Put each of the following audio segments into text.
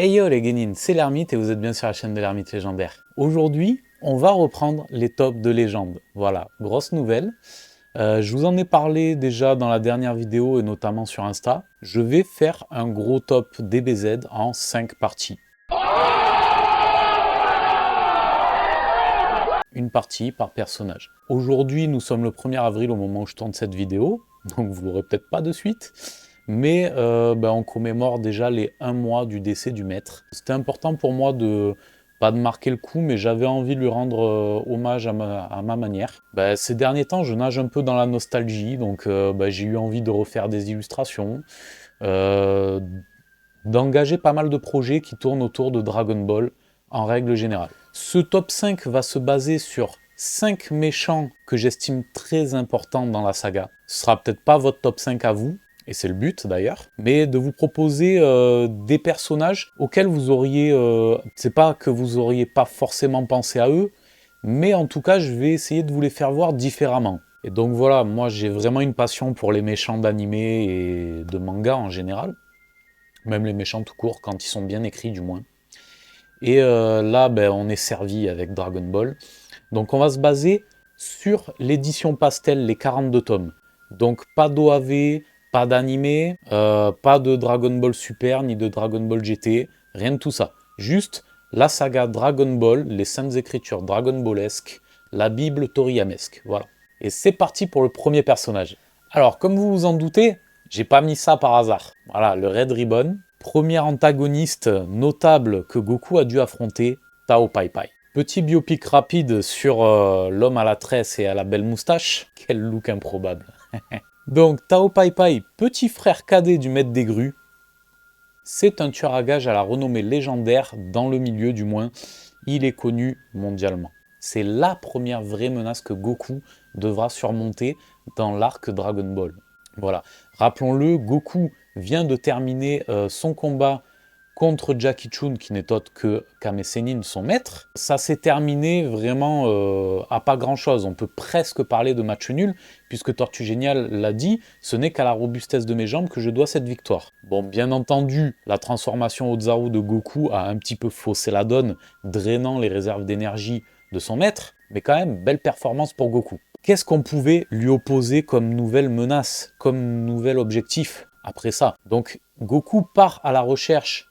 Hey yo les Genin, c'est l'Ermite et vous êtes bien sur la chaîne de l'Ermite légendaire. Aujourd'hui, on va reprendre les tops de légende. Voilà, grosse nouvelle. Je vous en ai parlé déjà dans la dernière vidéo et notamment sur Insta. Je vais faire un gros top DBZ en 5 parties. Une partie par personnage. Aujourd'hui, nous sommes le 1er avril au moment où je tourne cette vidéo, donc vous l'aurez peut-être pas de suite. Mais on commémore déjà les 1 mois du décès du maître. C'était important pour moi pas de marquer le coup, mais j'avais envie de lui rendre hommage à ma manière. Ces derniers temps, je nage un peu dans la nostalgie, donc j'ai eu envie de refaire des illustrations, d'engager pas mal de projets qui tournent autour de Dragon Ball en règle générale. Ce top 5 va se baser sur 5 méchants que j'estime très importants dans la saga. Ce sera peut-être pas votre top 5 à vous, et c'est le but d'ailleurs, mais de vous proposer des personnages auxquels vous auriez, c'est pas que vous auriez pas forcément pensé à eux, mais en tout cas je vais essayer de vous les faire voir différemment. Et donc voilà, moi j'ai vraiment une passion pour les méchants d'animé et de manga en général, même les méchants tout court quand ils sont bien écrits du moins. Et là on est servi avec Dragon Ball. Donc on va se baser sur l'édition pastel, les 42 tomes. Donc pas d'OAV, pas d'animé, pas de Dragon Ball Super ni de Dragon Ball GT, rien de tout ça. Juste la saga Dragon Ball, les saintes écritures Dragon Ballesques, la Bible Toriyamesque, voilà. Et c'est parti pour le premier personnage. Alors comme vous vous en doutez, j'ai pas mis ça par hasard. Voilà, le Red Ribbon, premier antagoniste notable que Goku a dû affronter, Tao Pai Pai. Petit biopic rapide sur l'homme à la tresse et à la belle moustache. Quel look improbable. Donc Tao Pai Pai, petit frère cadet du maître des grues, c'est un tueur à gages à la renommée légendaire, dans le milieu du moins. Il est connu mondialement. C'est la première vraie menace que Goku devra surmonter dans l'arc Dragon Ball. Voilà. Rappelons-le, Goku vient de terminer son combat contre Jackie Chun, qui n'est autre que Kame Sennin, son maître. Ça s'est terminé vraiment à pas grand-chose. On peut presque parler de match nul, puisque Tortue Géniale l'a dit, ce n'est qu'à la robustesse de mes jambes que je dois cette victoire. Bon, bien entendu, la transformation Ozaru de Goku a un petit peu faussé la donne, drainant les réserves d'énergie de son maître, mais quand même, belle performance pour Goku. Qu'est-ce qu'on pouvait lui opposer comme nouvelle menace, comme nouvel objectif après ça? Donc, Goku part à la recherche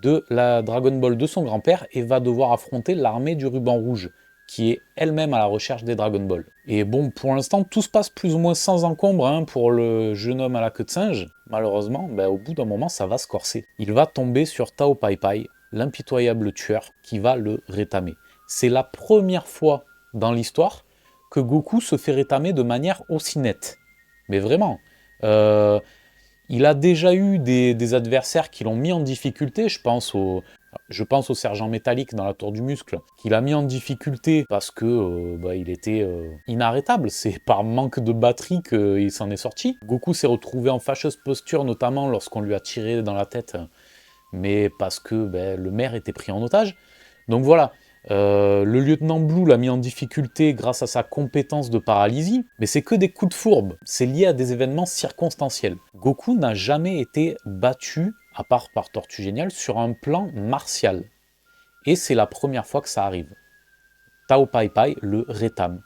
de la Dragon Ball de son grand-père et va devoir affronter l'armée du ruban rouge, qui est elle-même à la recherche des Dragon Ball. Et bon, pour l'instant, tout se passe plus ou moins sans encombre pour le jeune homme à la queue de singe. Malheureusement, au bout d'un moment, ça va se corser. Il va tomber sur Tao Pai Pai, l'impitoyable tueur, qui va le rétamer. C'est la première fois dans l'histoire que Goku se fait rétamer de manière aussi nette. Mais vraiment. Il a déjà eu des adversaires qui l'ont mis en difficulté, je pense au sergent métallique dans la tour du muscle, qu'il a mis en difficulté parce que il était inarrêtable. C'est par manque de batterie qu'il s'en est sorti. Goku s'est retrouvé en fâcheuse posture, notamment lorsqu'on lui a tiré dans la tête, mais parce que le maire était pris en otage. Donc voilà, le lieutenant Blue l'a mis en difficulté grâce à sa compétence de paralysie, mais c'est que des coups de fourbe, c'est lié à des événements circonstanciels. Goku n'a jamais été battu, à part par Tortue Géniale, sur un plan martial. Et c'est la première fois que ça arrive. Tao Pai Pai le rétame.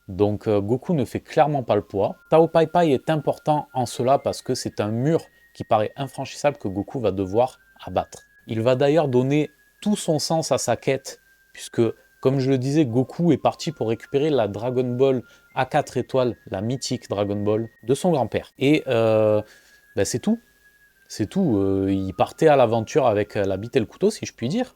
Donc Goku ne fait clairement pas le poids. Tao Pai Pai est important en cela parce que c'est un mur qui paraît infranchissable que Goku va devoir abattre. Il va d'ailleurs donner tout son sens à sa quête, puisque, comme je le disais, Goku est parti pour récupérer la Dragon Ball à 4 étoiles, la mythique Dragon Ball, de son grand-père. Et c'est tout. C'est tout. Il partait à l'aventure avec la bite et le couteau, si je puis dire.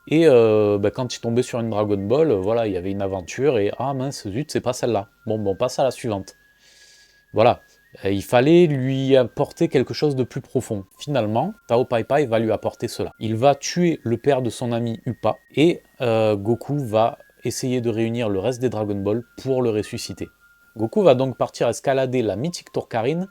Et quand il tombait sur une Dragon Ball, voilà, il y avait une aventure et ah mince, zut, c'est pas celle-là. Bon, on passe à la suivante. Voilà. Il fallait lui apporter quelque chose de plus profond. Finalement, Tao Pai Pai va lui apporter cela. Il va tuer le père de son ami Upa et Goku va essayer de réunir le reste des Dragon Ball pour le ressusciter. Goku va donc partir escalader la mythique tour Karin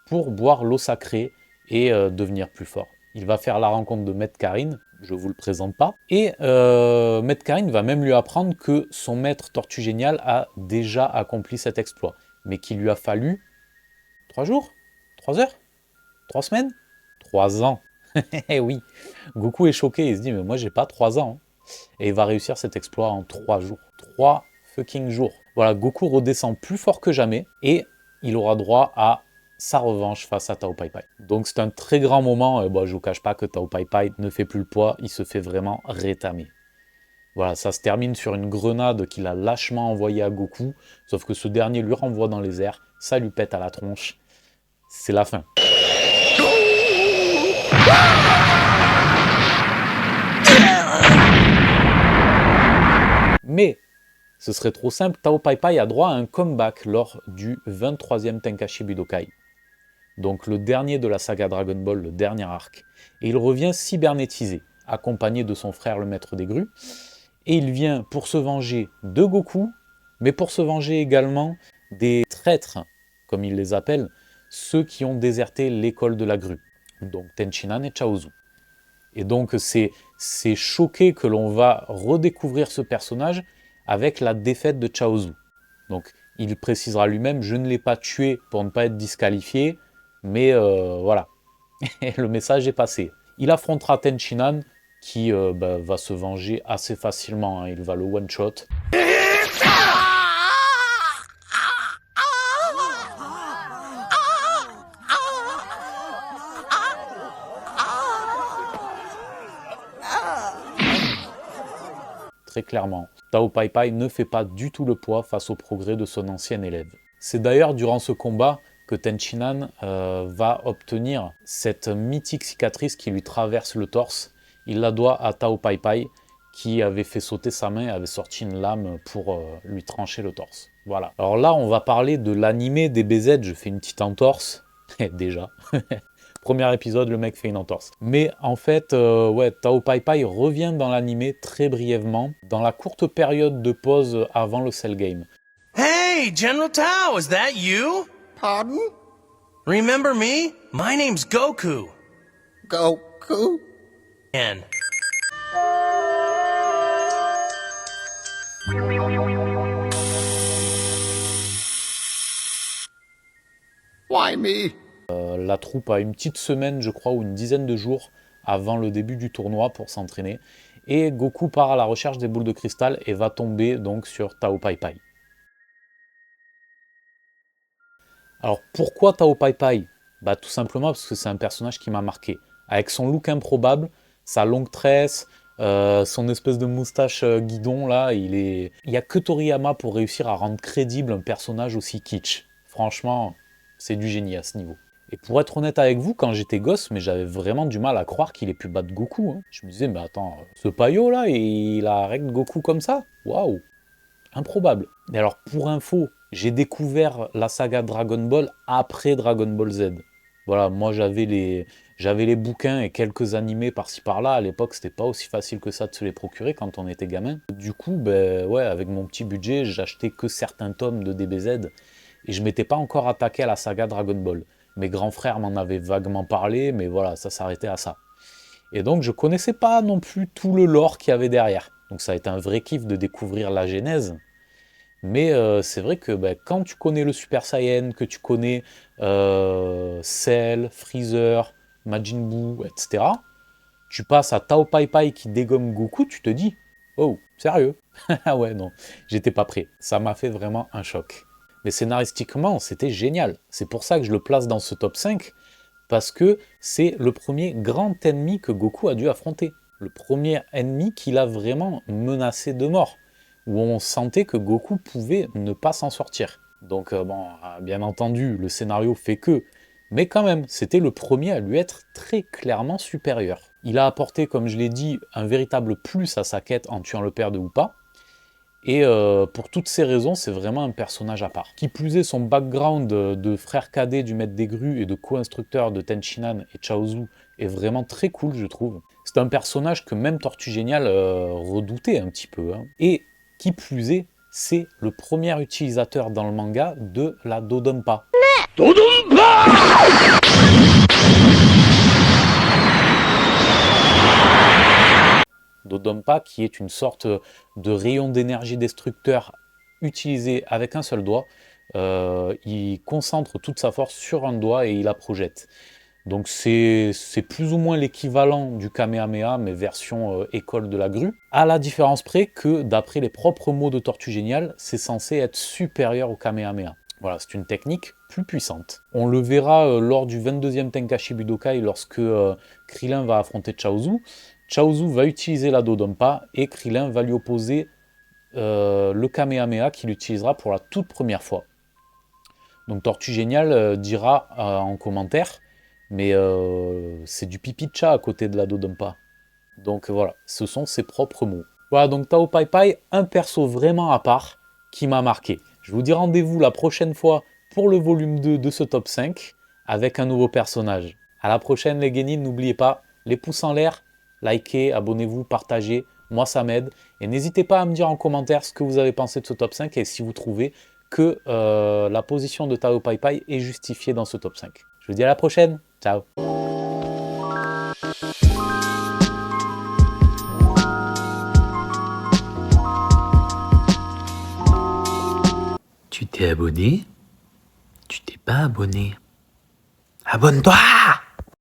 pour boire l'eau sacrée et devenir plus fort. Il va faire la rencontre de Maître Karin, je ne vous le présente pas, et Maître Karin va même lui apprendre que son maître Tortue Géniale a déjà accompli cet exploit, mais qu'il lui a fallu 3 jours, 3 heures, 3 semaines, 3 ans. Eh oui, Goku est choqué, il se dit mais moi j'ai pas 3 ans. Et il va réussir cet exploit en 3 jours. 3 fucking jours. Voilà, Goku redescend plus fort que jamais et il aura droit à sa revanche face à Tao Pai Pai. Donc c'est un très grand moment, et bon, je vous cache pas que Tao Pai Pai ne fait plus le poids, il se fait vraiment rétamer. Voilà, ça se termine sur une grenade qu'il a lâchement envoyée à Goku, sauf que ce dernier lui renvoie dans les airs, ça lui pète à la tronche, c'est la fin. Mais ce serait trop simple, Tao Pai Pai a droit à un comeback lors du 23e Tenkaichi Budokai. Donc le dernier de la saga Dragon Ball, le dernier arc. Et il revient cybernétisé, accompagné de son frère le maître des grues. Et il vient pour se venger de Goku, mais pour se venger également des traîtres, comme il les appelle, ceux qui ont déserté l'école de la grue. Donc Tenchinan et Chaozu. Et donc c'est choqué que l'on va redécouvrir ce personnage avec la défaite de Chaozu. Donc il précisera lui-même, je ne l'ai pas tué pour ne pas être disqualifié, mais voilà, le message est passé. Il affrontera Tenchinan qui va se venger assez facilement, hein. Il va le one-shot. Très clairement, Tao Pai Pai ne fait pas du tout le poids face au progrès de son ancien élève. C'est d'ailleurs durant ce combat que Tenchinan va obtenir cette mythique cicatrice qui lui traverse le torse. Il la doit à Tao Pai Pai qui avait fait sauter sa main et avait sorti une lame pour lui trancher le torse. Voilà. Alors là, on va parler de l'animé DBZ. Je fais une petite entorse. Déjà. Premier épisode, le mec fait une entorse. Mais en fait, ouais, Tao Pai Pai revient dans l'animé très brièvement, dans la courte période de pause avant le Cell Game. Hey, General Tao, is that you? Pardon? Remember me? My name's Goku. Goku? And Why me? La troupe a une petite semaine, je crois, ou une dizaine de jours avant le début du tournoi pour s'entraîner. Et Goku part à la recherche des boules de cristal et va tomber donc sur Tao Pai Pai. Alors pourquoi Tao Pai Pai? Bah tout simplement parce que c'est un personnage qui m'a marqué. Avec son look improbable, sa longue tresse, son espèce de moustache guidon là, il y a que Toriyama pour réussir à rendre crédible un personnage aussi kitsch. Franchement, c'est du génie à ce niveau. Et pour être honnête avec vous, quand j'étais gosse, mais j'avais vraiment du mal à croire qu'il ait pu battre Goku, hein. Je me disais, mais attends, ce paillot là, il a règle Goku comme ça? Waouh! Improbable. Et alors, pour info, j'ai découvert la saga Dragon Ball après Dragon Ball Z. Voilà, moi j'avais les bouquins et quelques animés par-ci par-là. À l'époque, c'était pas aussi facile que ça de se les procurer quand on était gamin. Du coup, ben ouais, avec mon petit budget, j'achetais que certains tomes de DBZ et je m'étais pas encore attaqué à la saga Dragon Ball. Mes grands frères m'en avaient vaguement parlé, mais voilà, ça s'arrêtait à ça. Et donc, je connaissais pas non plus tout le lore qu'il y avait derrière. Donc, ça a été un vrai kiff de découvrir la genèse. Mais c'est vrai que quand tu connais le Super Saiyan, que tu connais Cell, Freezer, Majin Buu, etc., tu passes à Tao Pai Pai qui dégomme Goku, tu te dis « Oh, sérieux ?» Ah ouais, non, j'étais pas prêt. Ça m'a fait vraiment un choc. Mais scénaristiquement, c'était génial. C'est pour ça que je le place dans ce top 5, parce que c'est le premier grand ennemi que Goku a dû affronter. Le premier ennemi qu'il a vraiment menacé de mort, où on sentait que Goku pouvait ne pas s'en sortir. Donc bon, bien entendu, le scénario fait que, mais quand même, c'était le premier à lui être très clairement supérieur. Il a apporté, comme je l'ai dit, un véritable plus à sa quête en tuant le père de Woopa, et pour toutes ces raisons, c'est vraiment un personnage à part. Qui plus est, son background de frère cadet du maître des grues et de co-instructeur de Tenchinan et Chaozu est vraiment très cool, je trouve. C'est un personnage que même Tortue Géniale redoutait un petit peu, hein. Et qui plus est, c'est le premier utilisateur dans le manga de la Dodonpa. Dodonpa! Dodonpa, qui est une sorte de rayon d'énergie destructeur utilisé avec un seul doigt. Il concentre toute sa force sur un doigt et il la projette. Donc c'est plus ou moins l'équivalent du Kamehameha, mais version école de la grue, à la différence près que, d'après les propres mots de Tortue Géniale, c'est censé être supérieur au Kamehameha. Voilà, c'est une technique plus puissante. On le verra lors du 22e Tenkaichi Budokai, lorsque Krillin va affronter Chaozu. Chaozu va utiliser la Dodonpa, et Krillin va lui opposer le Kamehameha qu'il utilisera pour la toute première fois. Donc Tortue Géniale dira en commentaire, mais c'est du pipi de chat à côté de la Dodonpa. Donc voilà, ce sont ses propres mots. Voilà, donc Tao Pai Pai, un perso vraiment à part qui m'a marqué. Je vous dis rendez-vous la prochaine fois pour le volume 2 de ce top 5 avec un nouveau personnage. À la prochaine les Genin, n'oubliez pas, les pouces en l'air, likez, abonnez-vous, partagez, moi ça m'aide. Et n'hésitez pas à me dire en commentaire ce que vous avez pensé de ce top 5 et si vous trouvez que la position de Tao Pai Pai est justifiée dans ce top 5. Je vous dis à la prochaine, ciao. Tu t'es abonné? Tu t'es pas abonné? Abonne-toi!